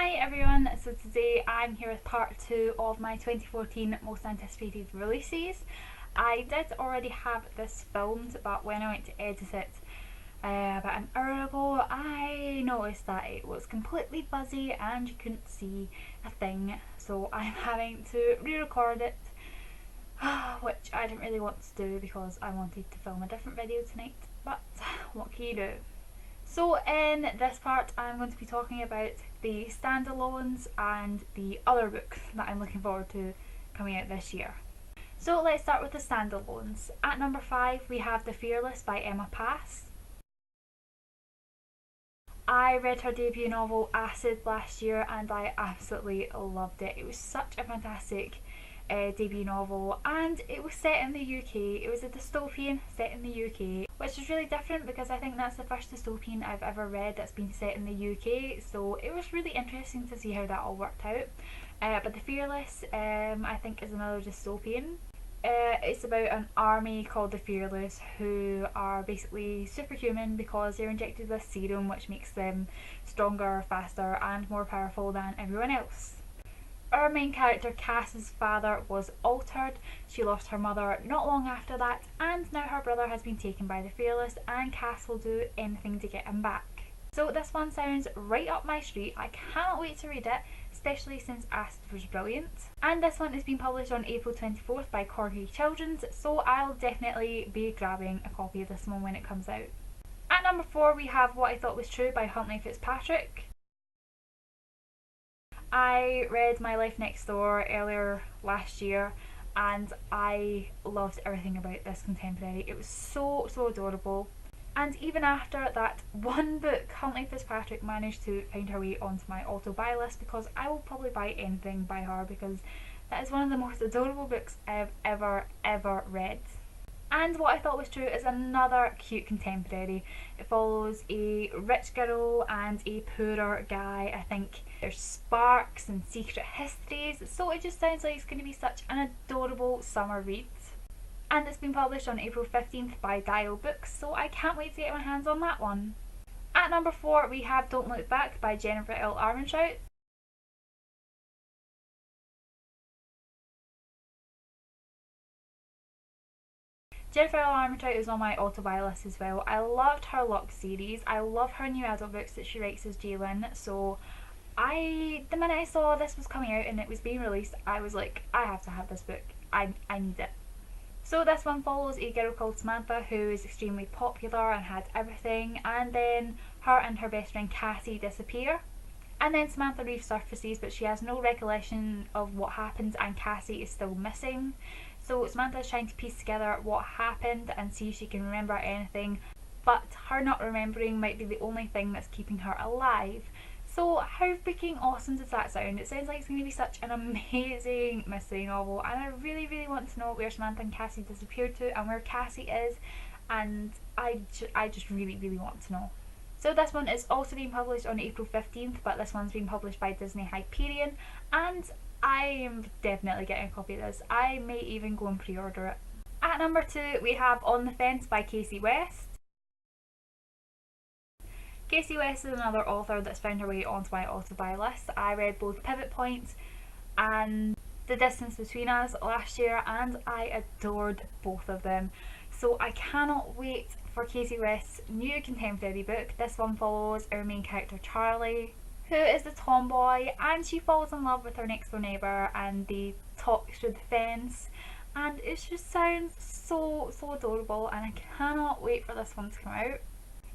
Hi everyone, so today I'm here with part 2 of my 2014 most anticipated releases. I did already have this filmed, but when I went to edit it about an hour ago, I noticed that it was completely fuzzy and you couldn't see a thing, so I'm having to re-record it, which I didn't really want to do because I wanted to film a different video tonight, but what can you do? So in this part I'm going to be talking about the standalones and the other books that I'm looking forward to coming out this year. So let's start with the standalones. At number 5 we have The Fearless by Emma Pass. I read her debut novel Acid last year and I absolutely loved it. It was such a fantastic debut novel, and it was set in the UK. It was a dystopian set in the UK, which is really different because I think that's the first dystopian I've ever read that's been set in the UK, so it was really interesting to see how that all worked out. But The Fearless I think is another dystopian. It's about an army called the Fearless who are basically superhuman because they're injected with serum which makes them stronger, faster and more powerful than everyone else. Our main character Cass's father was altered. She lost her mother not long after that, and now her brother has been taken by the Fearless and Cass will do anything to get him back. So this one sounds right up my street. I cannot wait to read it, especially since Acid was brilliant. And this one is being published on April 24th by Corgi Children's, so I'll definitely be grabbing a copy of this one when it comes out. At number 4 we have What I Thought Was True by Fickpatrick. I read My Life Next Door earlier last year and I loved everything about this contemporary. It was so adorable, and even after that one book, Huntley Fitzpatrick managed to find her way onto my auto buy list because I will probably buy anything by her because that is one of the most adorable books I've ever read. And What I Thought Was True is another cute contemporary. It follows a rich girl and a poorer guy. I think there's sparks and secret histories, so it just sounds like it's going to be such an adorable summer read. And it's been published on April 15th by Dial Books, so I can't wait to get my hands on that one. At number 4 we have Don't Look Back by Jennifer L Armentrout. Jennifer L Armentrout is on my auto-buy list as well. I loved her Luck series. I love her new adult books that she writes as Jaylin, so the minute I saw this was coming out and it was being released, I was like, I have to have this book. I need it. So this one follows a girl called Samantha who is extremely popular and had everything, and then her and her best friend Cassie disappear. And then Samantha resurfaces, but she has no recollection of what happened and Cassie is still missing. So Samantha is trying to piece together what happened and see if she can remember anything, but her not remembering might be the only thing that's keeping her alive. So how freaking awesome does that sound? It sounds like it's going to be such an amazing mystery novel, and I really want to know where Samantha and Cassie disappeared to and where Cassie is, and I just really want to know. So this one is also being published on April 15th, but this one's being published by Disney Hyperion, and I am definitely getting a copy of this. I may even go and pre-order it. At number 2 we have On the Fence by Casey West. Casey West is another author that's found her way onto my auto-buy list. I read both Pivot Point and The Distance Between Us last year and I adored both of them. So I cannot wait for Casey West's new contemporary book. This one follows our main character Charlie, who is the tomboy, and she falls in love with her next door neighbour and they talk through the fence, and it just sounds so adorable and I cannot wait for this one to come out.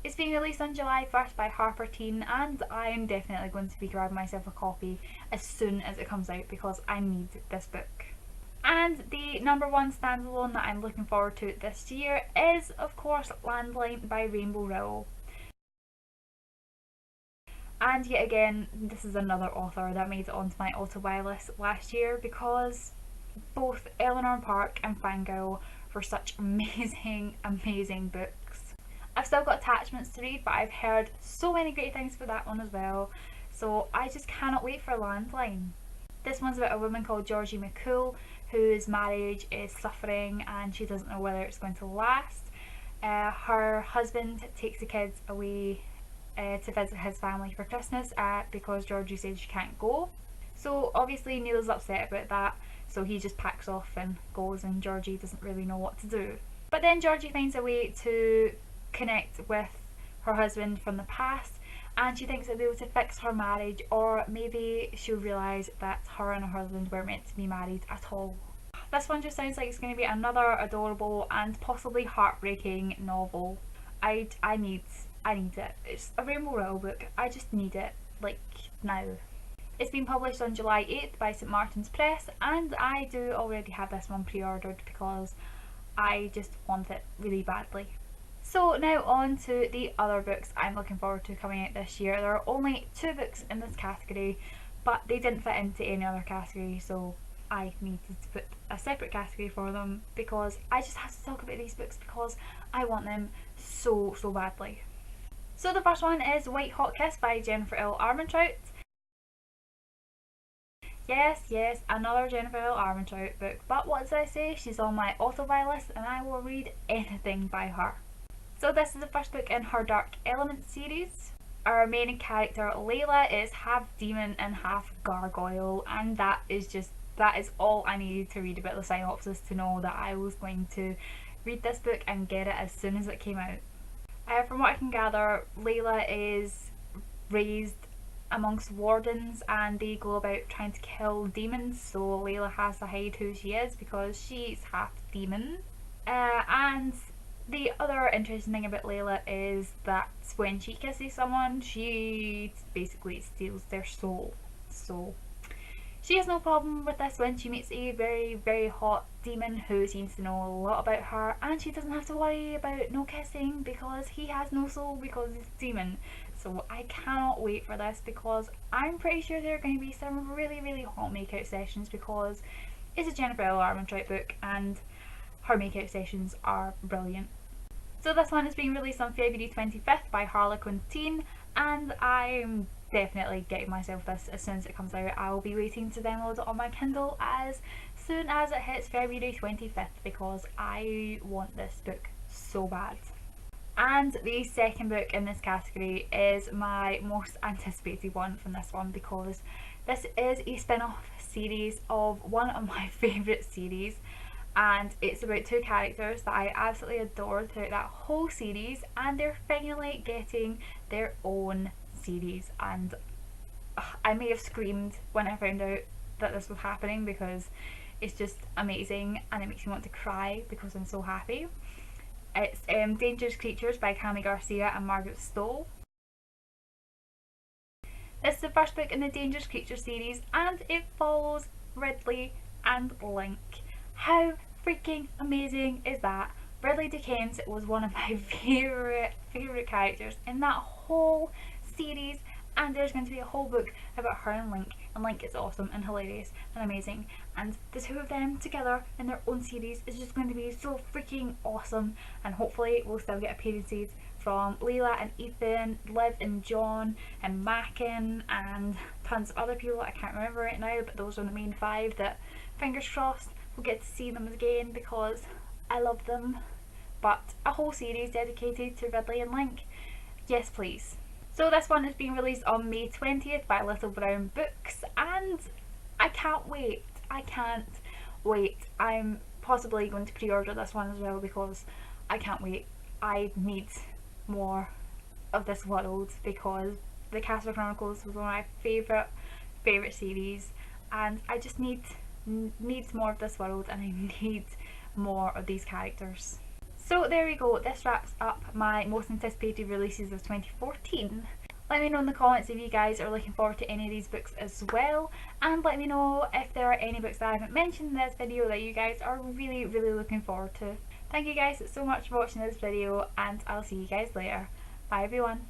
It's being released on July 1st by Harper Teen, and I am definitely going to be grabbing myself a copy as soon as it comes out because I need this book. And the number 1 standalone that I'm looking forward to this year is of course Landline by Rainbow Rowell. And yet again, this is another author that made it onto my auto-buy list last year because both Eleanor Park and Fangirl were such amazing books. I've still got Attachments to read, but I've heard so many great things for that one as well, so I just cannot wait for Landline. This one's about a woman called Georgie McCool whose marriage is suffering and she doesn't know whether it's going to last. Her husband takes the kids away to visit his family for Christmas because Georgie says she can't go. So obviously Neil's upset about that, so he just packs off and goes, and Georgie doesn't really know what to do. But then Georgie finds a way to connect with her husband from the past, and she thinks they'll be able to fix her marriage, or maybe she'll realise that her and her husband weren't meant to be married at all. This one just sounds like it's going to be another adorable and possibly heartbreaking novel. I need it. It's a Rainbow Rowell book. I just need it, like, now. It's been published on July 8th by St Martin's Press, and I do already have this one pre-ordered because I just want it really badly. So now on to the other books I'm looking forward to coming out this year. There are only 2 books in this category, but they didn't fit into any other category, so I needed to put a separate category for them because I just have to talk about these books because I want them so badly. So the first one is White Hot Kiss by Jennifer L Armentrout. Yes, another Jennifer L Armentrout book, but what did I say? She's on my auto-buy list and I will read anything by her. So this is the first book in her Dark Elements series. Our main character Layla is half demon and half gargoyle, and that is all I needed to read about the synopsis to know that I was going to read this book and get it as soon as it came out. From what I can gather, Layla is raised amongst wardens and they go about trying to kill demons, so Layla has to hide who she is because she's half demon. And the other interesting thing about Layla is that when she kisses someone, she basically steals their soul. So she has no problem with this when she meets a very hot demon who seems to know a lot about her, and she doesn't have to worry about no kissing because he has no soul because he's a demon. So I cannot wait for this because I'm pretty sure there are going to be some really hot makeout sessions because it's a Jennifer L Armentrout book and her makeout sessions are brilliant. So this one is being released on February 25th by Harlequin Teen, and I'm definitely getting myself this as soon as it comes out. I will be waiting to download it on my Kindle as soon as it hits February 25th because I want this book so bad. And the second book in this category is my most anticipated one from this one because this is a spin-off series of one of my favourite series, and it's about 2 characters that I absolutely adored throughout that whole series, and they're finally getting their own series. And I may have screamed when I found out that this was happening because it's just amazing and it makes me want to cry because I'm so happy. It's Dangerous Creatures by Cami Garcia and Margaret Stoll. This is the first book in the Dangerous Creatures series and it follows Ridley and Link. How freaking amazing is that? Ridley Dickens was one of my favourite characters in that whole series, and there's going to be a whole book about her and Link is awesome and hilarious and amazing, and the 2 of them together in their own series is just going to be so freaking awesome. And hopefully we'll still get appearances from Layla and Ethan, Liv and John and Mackin and tons of other people I can't remember right now, but those are the main 5 that, fingers crossed, we'll get to see them again because I love them. But a whole series dedicated to Ridley and Link, yes please. So this one is being released on May 20th by Little Brown Books, and I can't wait. I'm possibly going to pre-order this one as well because I can't wait. I need more of this world because the Castle Chronicles was one of my favourite series, and I just need more of this world and I need more of these characters. So there we go, this wraps up my most anticipated releases of 2014. Let me know in the comments if you guys are looking forward to any of these books as well, and let me know if there are any books that I haven't mentioned in this video that you guys are really looking forward to. Thank you guys so much for watching this video, and I'll see you guys later. Bye everyone.